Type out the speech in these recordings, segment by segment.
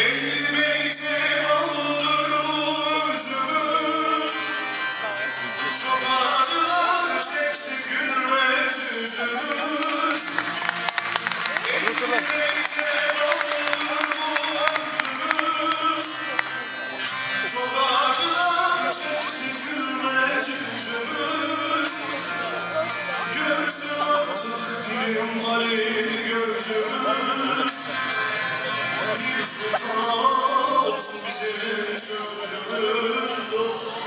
Ehli beyte bağlıdır bu özümüz. Çok acılar çekti gülmez yüzümüz. Ehli beyte bağlıdır bu özümüz. Çok acılar çekti gülmez yüzümüz. Görsün artık dilim Ali gözümüz. Bir sultan olsun bizim sözümüz dost.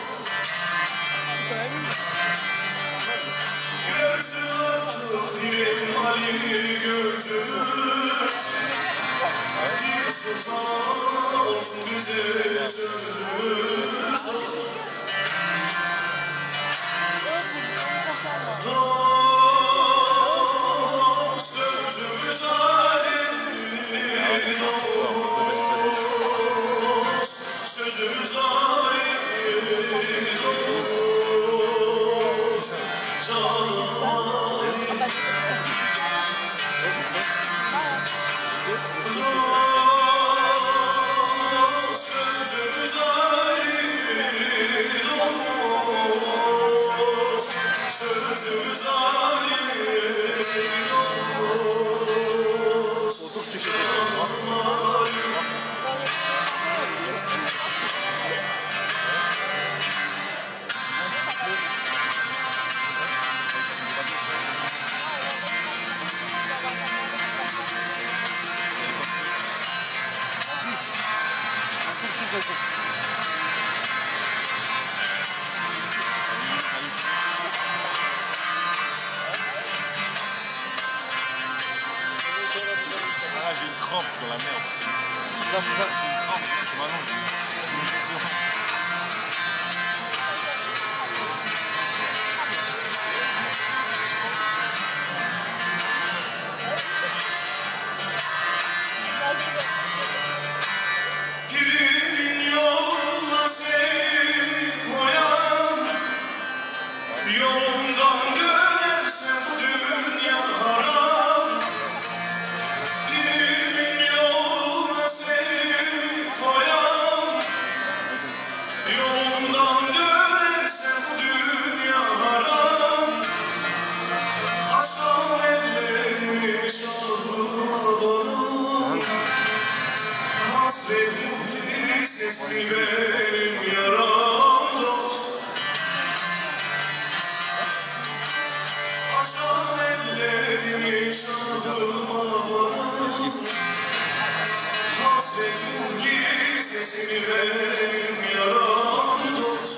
Görsün artık dilim Ali gözümüz. Bir sultan olsun bizim sözümüz dost. Dost sözümüz Ali dost. Sözümüz Ali dost. Canım Ali dost. Sözümüz Ali dost. Sözümüz Ali dost. Canım Ali. Ah, j'ai une crampe, je suis dans la merde. Là, j'ai une crampe, je m'allonge. Pirimin yoluna seni koyan, yolundan dönerse bu dünya haram. Pirimin yoluna seni koyan, yolundan dönerse bu dünya haram. Açsam ellerimi şahıma varan, hasret muhlis ismi benim yaram dost. Açsam ellerimi şahıma varan, hasret muhlis ismi benim yaram dost.